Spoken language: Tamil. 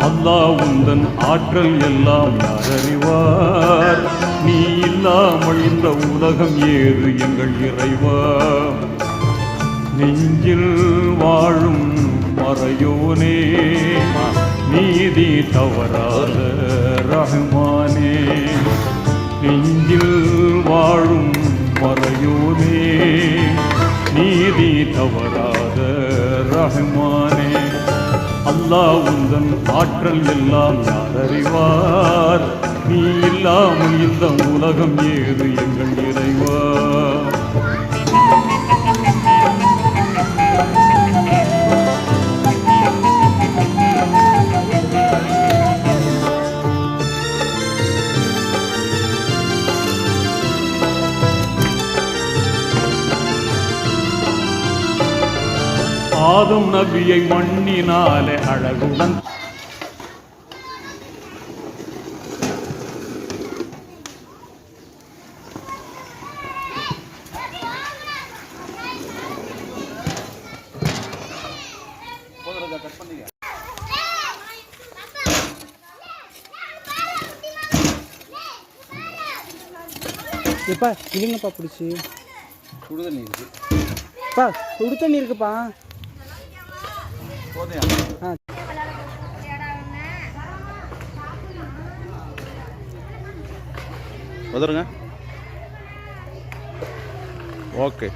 அல்லாஹ் உந்தன் ஆற்றல் எல்லாம் யார் அறிவார்? நீ இல்லாமல் இந்த உலகம் ஏது எங்கள் இறைவா? நெஞ்சில் வாழும் மறையோனே, நீதி தவறாத ரஹ்மானே. நெஞ்சில் வாழும் மறையோனே, நீதி தவறாத ரஹ்மானே. அல்லாஹ் உந்தன் ஆற்றல் எல்லாம் யார் அறிவார்? நீ இல்லாமல் இந்த உலகம் ஏது எங்கள் இறைவா? ஆதம் நபியை மண்ணினாலே அழகுடன் எப்பா இல்லைங்கப்பா பிடிச்சி சுடு தண்ணி இருக்கு. பா சுடு தண்ணி இருக்குப்பா. வந்துருங்க. ஓகே.